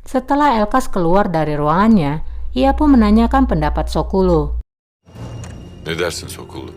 Setelah Elkas keluar dari ruangannya, ia pun menanyakan pendapat Sokulu. Ne dersin Sokulu?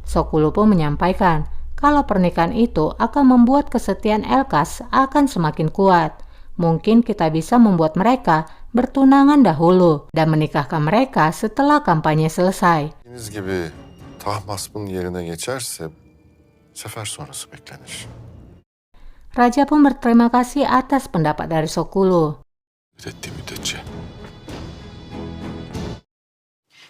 Sokulu pun menyampaikan kalau pernikahan itu akan membuat kesetiaan Elkas akan semakin kuat. Mungkin kita bisa membuat mereka bertunangan dahulu dan menikahkan mereka setelah kampanye selesai. Dediğiniz gibi taht maspının yerine geçerse sefer sonrası beklenir. Raja pun berterima kasih atas pendapat dari Sokulu. Ettiği müddetçe.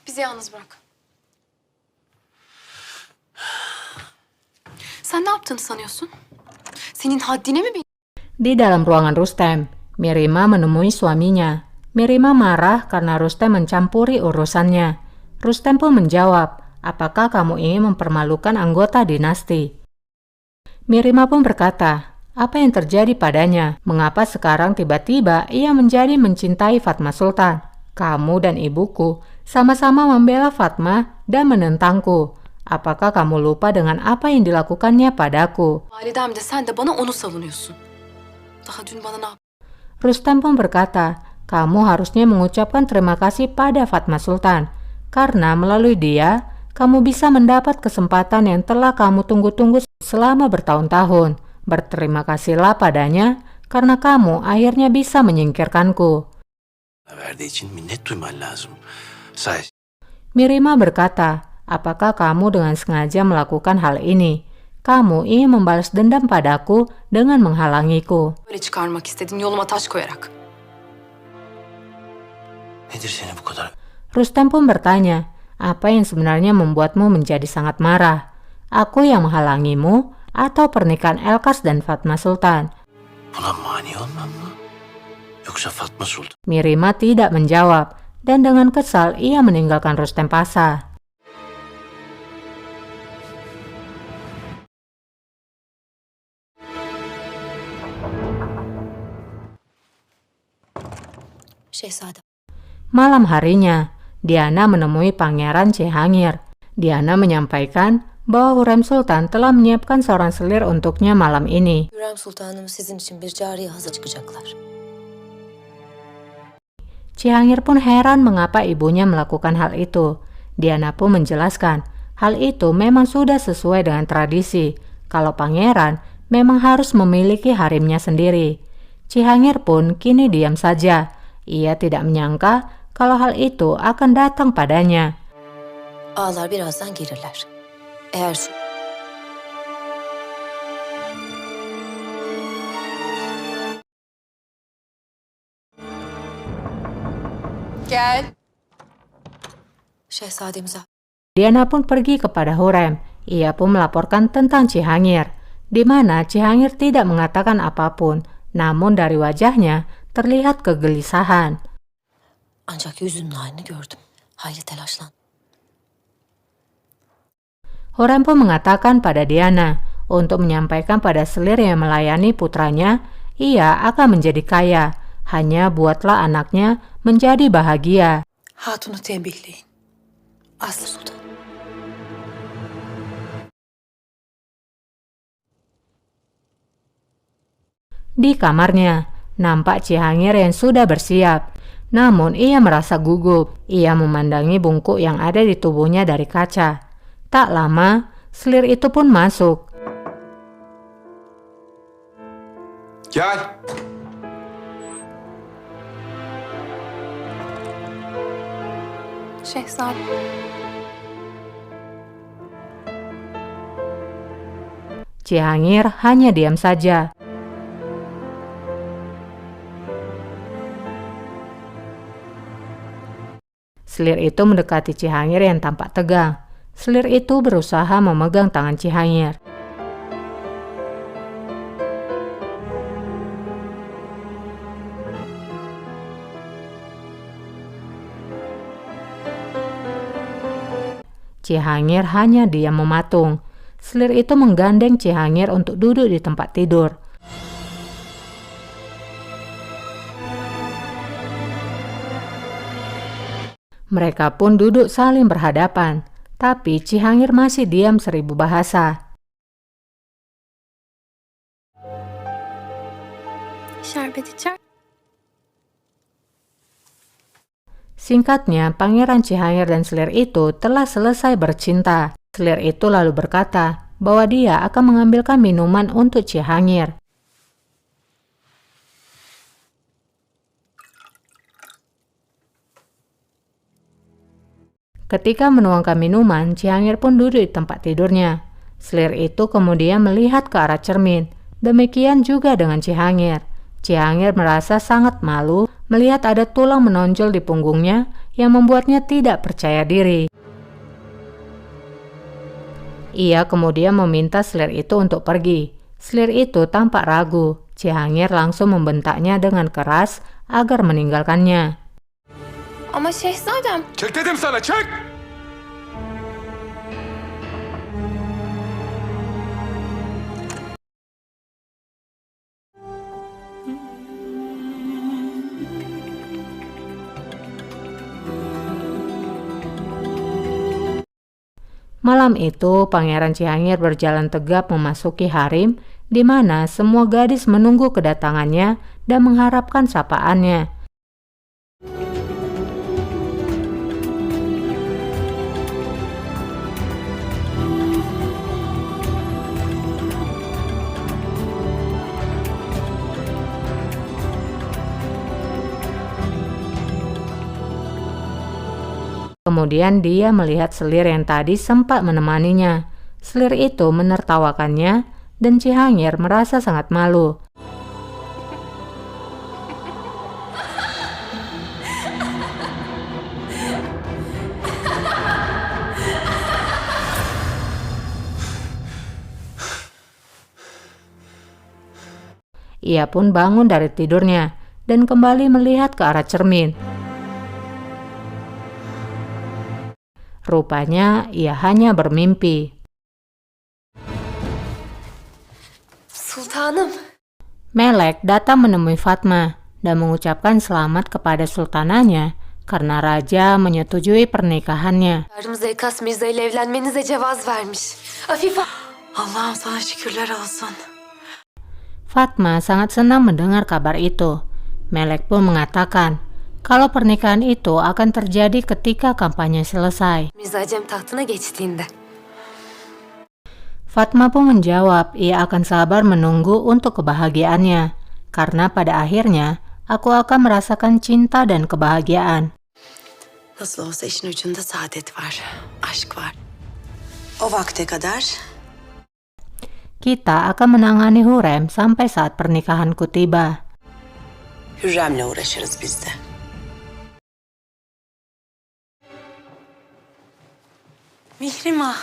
Bizi yalnız bırak. Sen ne yaptığını sanıyorsun? Senin haddine mi Di dalam ruangan Rustem, Mirima menemui suaminya. Mirima marah karena Rustem mencampuri urusannya. Rustem pun menjawab, apakah kamu ingin mempermalukan anggota dinasti? Mirima pun berkata, apa yang terjadi padanya? Mengapa sekarang tiba-tiba ia menjadi mencintai Fatma Sultan? Kamu dan ibuku sama-sama membela Fatma dan menentangku. Apakah kamu lupa dengan apa yang dilakukannya padaku? Validem de sen de bana onu savunuyorsun. Daha dün bana ne yaptın? Rustem pun berkata, kamu harusnya mengucapkan terima kasih pada Fatma Sultan, karena melalui dia, kamu bisa mendapat kesempatan yang telah kamu tunggu-tunggu selama bertahun-tahun. Berterima kasihlah padanya, karena kamu akhirnya bisa menyingkirkanku. Verdiği için minnet duyman lazım. Mirima berkata, apakah kamu dengan sengaja melakukan hal ini? Kamu ingin membalas dendam padaku dengan menghalangiku. Böyle çıkarmak istedin yoluma taş koyarak. Nedir seni bu kadar? Rustem pun bertanya, apa yang sebenarnya membuatmu menjadi sangat marah? Aku yang menghalangimu atau pernikahan Elkas dan Fatma Sultan? Buna mani olmam mı? Yoksa Fatma Sultan? Mirima tidak menjawab, dan dengan kesal ia meninggalkan Rustem Pasha. Şehzadem. Malam harinya, Diana menemui Pangeran Cihangir. Diana menyampaikan bahwa Hürrem Sultan telah menyiapkan seorang selir untuknya malam ini. Hürrem Sultanım sizin için bir cariye hazır çıkacaklar. Cihangir pun heran mengapa ibunya melakukan hal itu. Diana pun menjelaskan, hal itu memang sudah sesuai dengan tradisi. Kalau pangeran memang harus memiliki harimnya sendiri. Cihangir pun kini diam saja. Ia tidak menyangka kalau hal itu akan datang padanya. Ağalar birazdan gelirler. Eğer Gel. Şehzademize Diana pun pergi kepada Hürrem. Ia pun melaporkan tentang Cihangir, di mana Cihangir tidak mengatakan apapun, namun dari wajahnya terlihat kegelisahan. ancak yüzünün halini gördüm. Hayli telaşlan. Hürrem pun mengatakan pada Diana untuk menyampaikan pada selir yang melayani putranya, ia akan menjadi kaya. Hanya buatlah anaknya menjadi bahagia. Hatunu tembihleyin. Aslı Sultan. Di kamarnya, nampak Cihangir yang sudah bersiap. Namun ia merasa gugup. Ia memandangi bungkuk yang ada di tubuhnya dari kaca. Tak lama, selir itu pun masuk. Gel. Şehzadem. Cihangir hanya diam saja. Selir itu mendekati Cihangir yang tampak tegang. Selir itu berusaha memegang tangan Cihangir. Cihangir hanya diam mematung. Selir itu menggandeng Cihangir untuk duduk di tempat tidur. Mereka pun duduk saling berhadapan, tapi Cihangir masih diam 1000 bahasa. Şerbet içer. Singkatnya, Pangeran Cihangir dan selir itu telah selesai bercinta. Selir itu lalu berkata bahwa dia akan mengambilkan minuman untuk Cihangir. Ketika menuangkan minuman, Cihangir pun duduk di tempat tidurnya. Selir itu kemudian melihat ke arah cermin. Demikian juga dengan Cihangir. Cihangir merasa sangat malu melihat ada tulang menonjol di punggungnya yang membuatnya tidak percaya diri. Ia kemudian meminta selir itu untuk pergi. Selir itu tampak ragu. Cihangir langsung membentaknya dengan keras agar meninggalkannya. Ama şehzadem. Çek dedim sana, çek! Malam itu, Pangeran Cihangir berjalan tegap memasuki harem, di mana semua gadis menunggu kedatangannya dan mengharapkan sapaannya. Kemudian dia melihat selir yang tadi sempat menemaninya. Selir itu menertawakannya dan Cihangir merasa sangat malu. Ia pun bangun dari tidurnya dan kembali melihat ke arah cermin. Rupanya ia hanya bermimpi. Sultanım. Melek datang menemui Fatma dan mengucapkan selamat kepada sultananya karena raja menyetujui pernikahannya. Yardımcı Zekas Mirza ile evlenmenize cevaz vermiş. Afife. Allah'ım sana şükürler olsun. Fatma sangat senang mendengar kabar itu. Melek pun mengatakan kalau pernikahan itu akan terjadi ketika kampanye selesai. Mirza Cem tahtına geçtiğinde. Fatma pun menjawab ia akan sabar menunggu untuk kebahagiaannya, karena pada akhirnya aku akan merasakan cinta dan kebahagiaan. Nasıl olsa işin ucunda saadet var, aşk var. O vakte kadar Kita akan menangani Hurrem sampai saat pernikahanku tiba. Hürrem'le uğraşırız biz de. Mihrimah.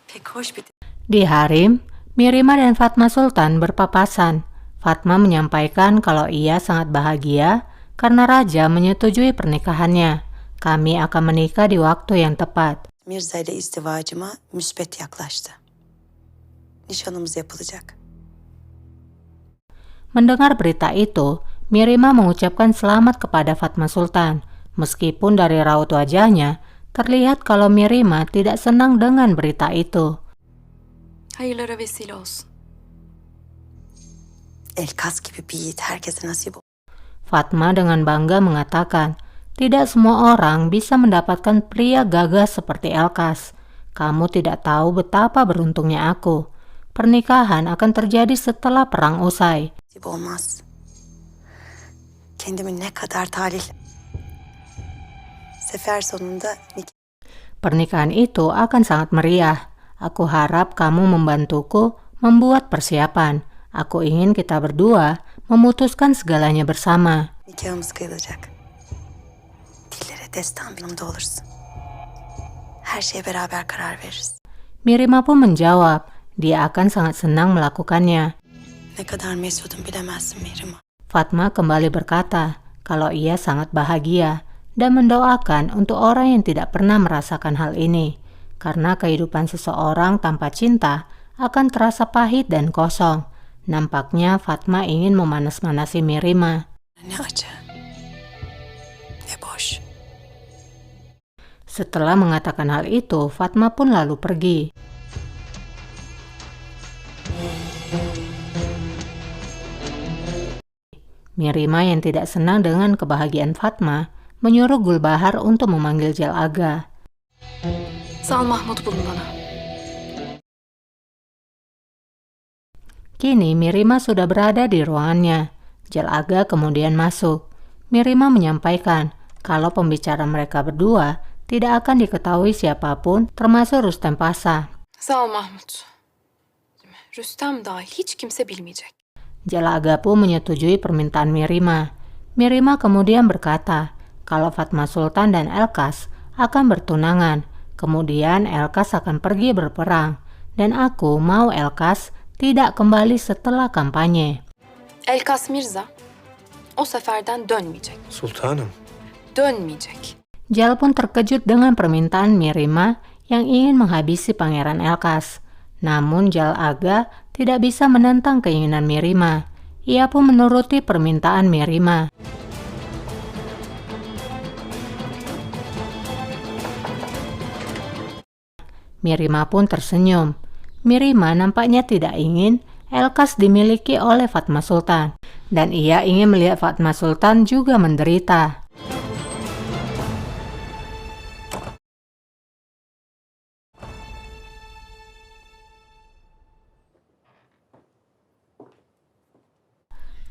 Pek hoş bir... Di harem, Mirima dan Fatma Sultan berpapasan. Fatma menyampaikan kalau ia sangat bahagia karena raja menyetujui pernikahannya. Kami akan menikah di waktu yang tepat. Mirza ile izdivacıma müspet yaklaştı. Nişanımız yapılacak. Mendengar berita itu, Mirima mengucapkan selamat kepada Fatma Sultan. Meskipun dari raut wajahnya, terlihat kalau Mirima tidak senang dengan berita itu. Hayırlara vesile olsun. Elkas gibi bir yiğit herkese nasip olur. Fatma dengan bangga mengatakan, tidak semua orang bisa mendapatkan pria gagah seperti Elkas. Kamu tidak tahu betapa beruntungnya aku. Pernikahan akan terjadi setelah perang usai. Nasip olmaz. Kendimi ne kadar talih... Sefer sonunda Pernikahan itu akan sangat meriah. Aku harap kamu membantuku membuat persiapan. Aku ingin kita berdua memutuskan segalanya bersama. nikahımız kıyılacak. Dillere destanlığımda olursun. Her şeye beraber karar veririz. Mirima pun menjawab, dia akan sangat senang melakukannya. Ne kadar mesudum bilemezsin Mihrimah. Fatma kembali berkata kalau ia sangat bahagia dan mendoakan untuk orang yang tidak pernah merasakan hal ini, karena kehidupan seseorang tanpa cinta akan terasa pahit dan kosong. Nampaknya Fatma ingin memanas-manasi Mirima. Ne acı, ne boş. Setelah mengatakan hal itu, Fatma pun lalu pergi. Mirima yang tidak senang dengan kebahagiaan Fatma menyuruh Gulbahar untuk memanggil Jalaga. Zal Mahmut bulun bana. Kini Mirima sudah berada di ruangannya. Jalaga kemudian masuk. Mirima menyampaikan kalau pembicaraan mereka berdua tidak akan diketahui siapapun termasuk Rustem Pasha. Zal Mahmut. Rüstem dahil hiç kimse bilmeyecek. Jalaga pun menyetujui permintaan Mirima. Mirima kemudian berkata kalau Fatma Sultan dan Elkas akan bertunangan. Kemudian Elkas akan pergi berperang. Dan aku mau Elkas tidak kembali setelah kampanye. Elkas Mirza o seferden dönmeyecek. Sultanım. Dönmeyecek. Jal pun terkejut dengan permintaan Mirima yang ingin menghabisi Pangeran Elkas. Namun Jalaga tidak bisa menentang keinginan Mirima. Ia pun menuruti permintaan Mirima. Mirima pun tersenyum. Mirima nampaknya tidak ingin Elkas dimiliki oleh Fatma Sultan. Dan ia ingin melihat Fatma Sultan juga menderita.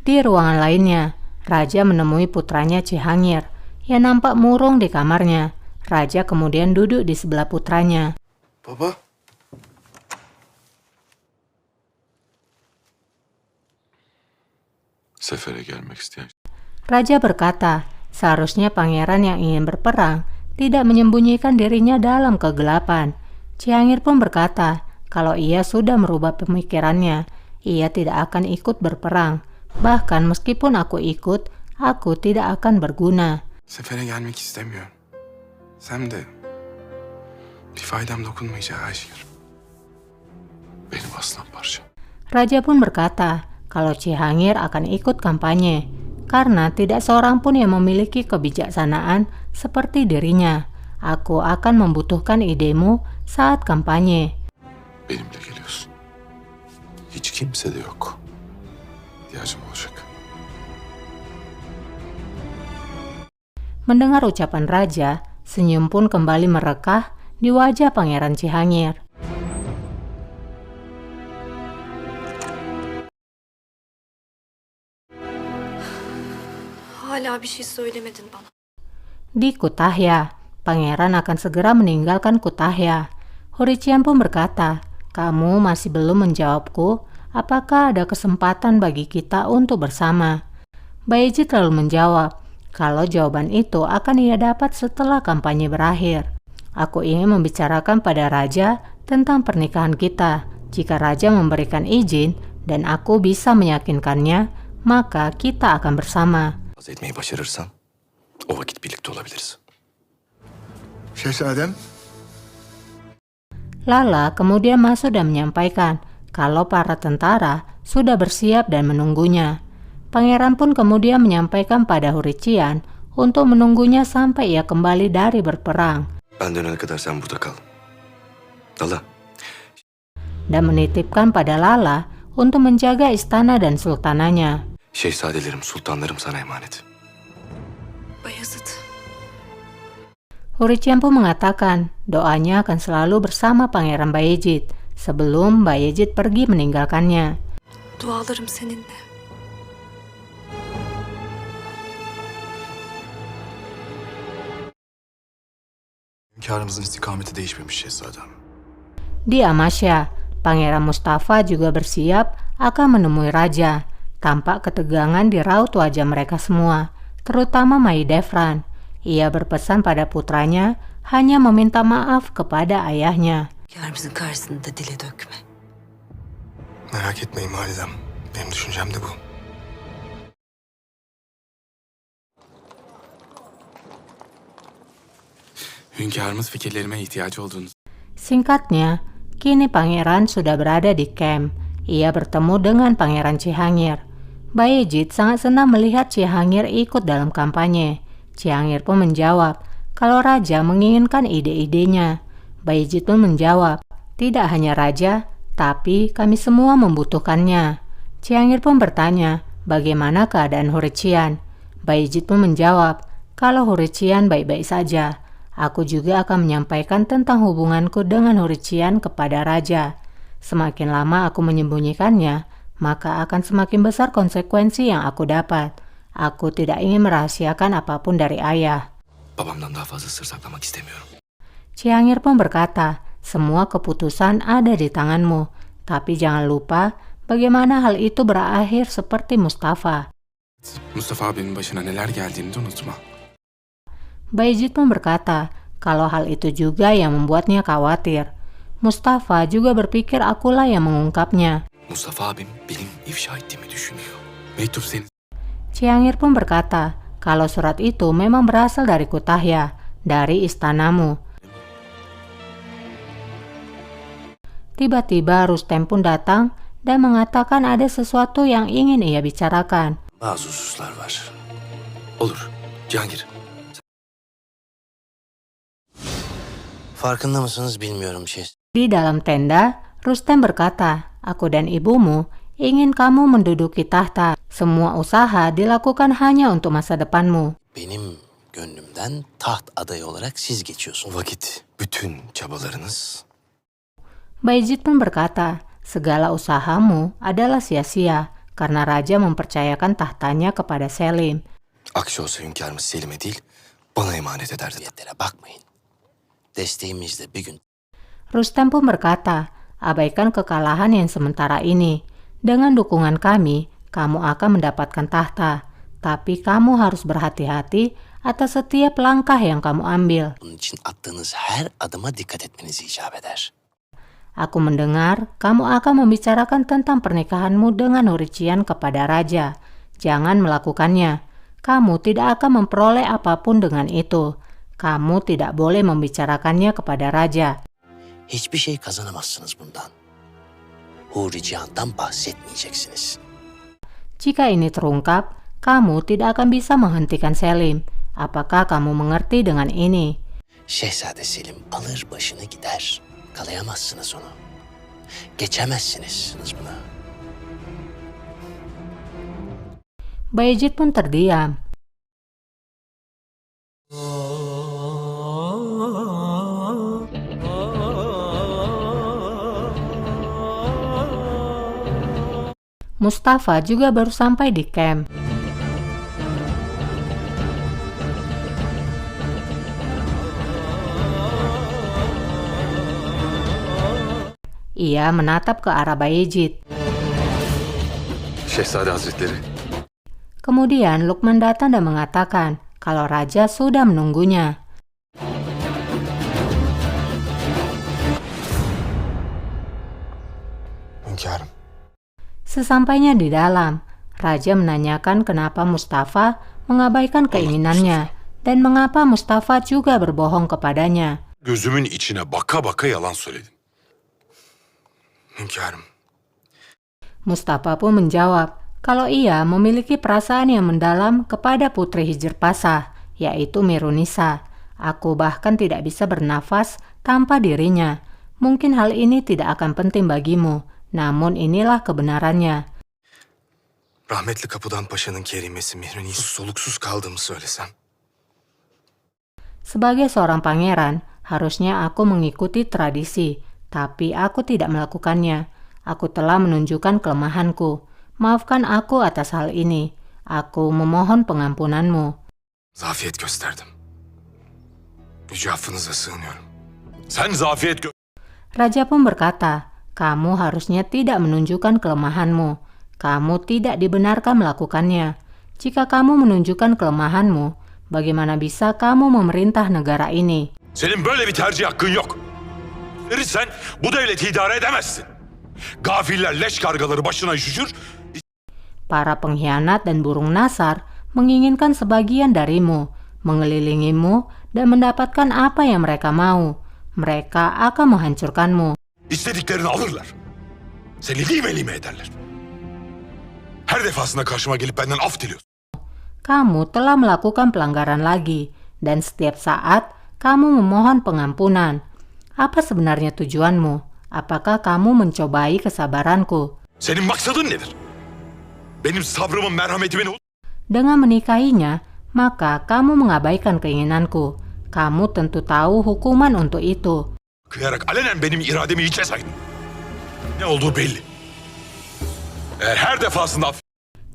Di ruangan lainnya, Raja menemui putranya Cihangir yang nampak murung di kamarnya. Raja kemudian duduk di sebelah putranya. Baba. Sefere gelmek isteyen. Raja berkata, seharusnya pangeran yang ingin berperang tidak menyembunyikan dirinya dalam kegelapan. Cihangir pun berkata, kalau ia sudah merubah pemikirannya, ia tidak akan ikut berperang. Bahkan meskipun aku ikut, aku tidak akan berguna. Sefere gelmek istemiyorum. Sen de bir faydam dokunmayacağı aşikar. Benim aslan parçam. Raja pun berkata, kalau Cihangir akan ikut kampanye, karena tidak seorang pun yang memiliki kebijaksanaan seperti dirinya. Aku akan membutuhkan idemu saat kampanye. Benimle geliyorsun. Hiç kimse de yok. İhtiyacım olacak. Mendengar ucapan Raja, senyum pun kembali merekah di wajah Pangeran Cihangir. Hala bir şey söylemedin bana. Di Kutahya, Pangeran akan segera meninggalkan Kutahya. Hurician pun berkata, kamu masih belum menjawabku, apakah ada kesempatan bagi kita untuk bersama? Bayezid lalu menjawab, kalau jawaban itu akan ia dapat setelah kampanye berakhir. Aku ingin membicarakan pada Raja tentang pernikahan kita. Jika Raja memberikan izin dan aku bisa meyakinkannya, maka kita akan bersama. Az etmeyi başarırsan o vakit birlikte olabiliriz. Şehzadem, Lala kemudian masuk dan menyampaikan kalau para tentara sudah bersiap dan menunggunya. Pangeran pun kemudian menyampaikan pada Hurician untuk menunggunya sampai ia kembali dari berperang. Ben dönene kadar sen burada kal. Lala. Dan menitipkan pada Lala untuk menjaga istana dan sultananya. Şehzadelerim, sultanlarım sana emanet. Bayezid. Hurician pun mengatakan doanya akan selalu bersama Pangeran Bayezid sebelum Bayezid pergi meninggalkannya. Dualarım seninle. hünkârımızın istikameti değişmemiş şehzadem. Di Amasya, Pangeran Mustafa juga bersiap akan menemui Raja. Tampak ketegangan di raut wajah mereka semua, terutama Mahidevran. Ia berpesan pada putranya hanya meminta maaf kepada ayahnya. Hünkârımızın karşısında dile dökme. Merak etmeyin validem. Benim düşüncem de bu. Hünkârımız fikirlerime ihtiyacı olduğunu. Singkatnya, kini pangeran sudah berada di camp. Ia bertemu dengan Pangeran Cihangir. Bayezid sangat senang melihat Cihangir ikut dalam kampanye. Cihangir pun menjawab kalau Raja menginginkan ide-idenya. Bayezid pun menjawab, tidak hanya Raja, tapi kami semua membutuhkannya. Cihangir pun bertanya, bagaimana keadaan Hurician? Bayezid pun menjawab, kalau Hurician baik-baik saja. Aku juga akan menyampaikan tentang hubunganku dengan Hurician kepada raja. Semakin lama aku menyembunyikannya, maka akan semakin besar konsekuensi yang aku dapat. Aku tidak ingin merahasiakan apapun dari ayah. Babamdan daha fazla sır saklamak istemiyorum. Ciangir pun berkata, semua keputusan ada di tanganmu. Tapi jangan lupa bagaimana hal itu berakhir seperti Mustafa. Mustafa abimin başına neler geldiğini de unutma. Bayezid pun berkata, kalau hal itu juga yang membuatnya khawatir. Mustafa juga berpikir akulah yang mengungkapnya. Mustafa abim benim ifşa ettiğimi düşünüyor. Mektup senin. Ciangir pun berkata, kalau surat itu memang berasal dari Kutahya, dari istanamu. Tiba-tiba Rustem pun datang dan mengatakan ada sesuatu yang ingin ia bicarakan. Bazı hususlar var. Olur. Cihangir. Farkında mısınız bilmiyorum Şehzade. Di dalam tenda, Rustem berkata, aku dan ibumu ingin kamu menduduki tahta. Semua usaha dilakukan hanya untuk masa depanmu. Benim gönlümden taht adayı olarak siz geçiyorsunuz. O vakit bütün çabalarınız... Bayezid pun berkata, segala usahamu adalah sia-sia karena raja mempercayakan tahtanya kepada Selim. Aksi olsa hünkârımız Selim'e değil, bana emanet ederdi. Yetlere bakmayın. Desteğimizle bir gün... Rustem pun berkata, abaikan kekalahan yang sementara ini. Dengan dukungan kami, kamu akan mendapatkan tahta. Tapi kamu harus berhati-hati atas setiap langkah yang kamu ambil. Bunun için attığınız her adıma dikkat etmenizi icap eder. Aku mendengar kamu akan membicarakan tentang pernikahanmu dengan Hurician kepada raja. Jangan melakukannya. Kamu tidak akan memperoleh apapun dengan itu. Kamu tidak boleh membicarakannya kepada raja. Hiçbir şey kazanamazsınız bundan. Huri Cihan'dan bahsetmeyeceksiniz. Jika ini terungkap, kamu tidak akan bisa menghentikan Selim. Apakah kamu mengerti dengan ini? Şehzade Selim alır başını gider. Kalayamazsınız onu. Geçemezsiniz buna. Bayezid pun terdiam. Mustafa juga baru sampai di camp. Ia menatap ke arah Bayezid. Şehzade Hazretleri, Kemudian Lukman datang dan mengatakan kalau raja sudah menunggunya. hünkârım. Sesampainya di dalam, raja menanyakan kenapa Mustafa mengabaikan keinginannya dan mengapa Mustafa juga berbohong kepadanya. Gözümün içine baka baka yalan söyledin. Hünkârım. Mustafa pun menjawab kalau ia memiliki perasaan yang mendalam kepada putri Hijr Pasah, yaitu Mirunisa. Aku bahkan tidak bisa bernafas tanpa dirinya. Mungkin hal ini tidak akan penting bagimu, namun inilah kebenarannya. Rahmetli Kapıdan Paşa'nın kerimesi Mihri'nin soluksuz kaldığımı söylesem. Sebagai seorang pangeran, harusnya aku mengikuti tradisi, tapi aku tidak melakukannya. Aku telah menunjukkan kelemahanku. Maafkan aku atas hal ini. Aku memohon pengampunanmu. Zafiyet gösterdim. Yüce affınıza sığınıyorum. Sen zafiyet Raja pun berkata, kamu harusnya tidak menunjukkan kelemahanmu. Kamu tidak dibenarkan melakukannya. Jika kamu menunjukkan kelemahanmu, bagaimana bisa kamu memerintah negara ini? Senin böyle bir tercih hakkın yok. Sen bu devleti idare edemezsin. Gafiller leş kargaları başına üşüşür. Para pengkhianat dan burung nasar menginginkan sebagian darimu, mengelilingimu, dan mendapatkan apa yang mereka mau. Mereka akan menghancurkanmu. İstediklerini alırlar. Seni lime lime ederler. Her defasında karşıma gelip benden af diliyorsun. Kamu telah melakukan pelanggaran lagi, dan setiap saat kamu memohon pengampunan. Apa sebenarnya tujuanmu? Apakah kamu mencobai kesabaranku? Senin maksadın nedir? Benim sabrımın merhametimin... Dengan menikahinya, maka kamu mengabaikan keinginanku. Kamu tentu tahu hukuman untuk itu. Kıyarak alenen benim irademi hiçe saydın. Ne olduğu belli. Eğer her defasında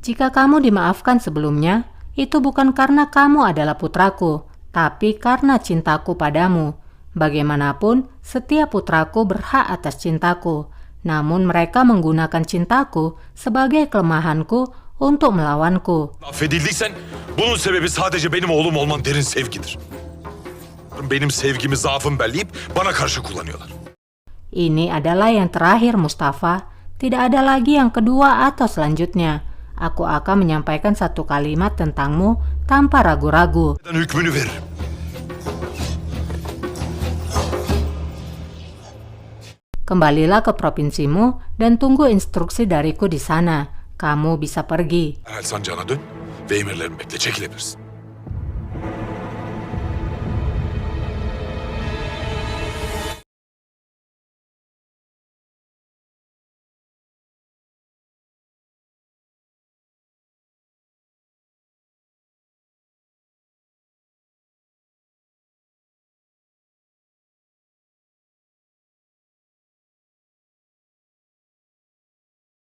Jika kamu dimaafkan sebelumnya, itu bukan karena kamu adalah putraku, tapi karena cintaku padamu. Bagaimanapun, setiap putraku berhak atas cintaku. Namun mereka menggunakan cintaku sebagai kelemahanku untuk melawanku. affedildiysen bunun sebebi sadece benim oğlum olman derin sevgidir. Benim sevgimi zaafım belleyip bana karşı kullanıyorlar. Ini adalah yang terakhir, Mustafa. Tidak ada lagi yang kedua atau selanjutnya. Aku akan menyampaikan satu kalimat tentangmu tanpa ragu-ragu. Ben hükmünü veririm. Kembalilah ke provinsimu dan tunggu instruksi dariku di sana. Kamu bisa pergi. Herhal sancağına dön ve emirlerimi bekle, çekilebilirsin.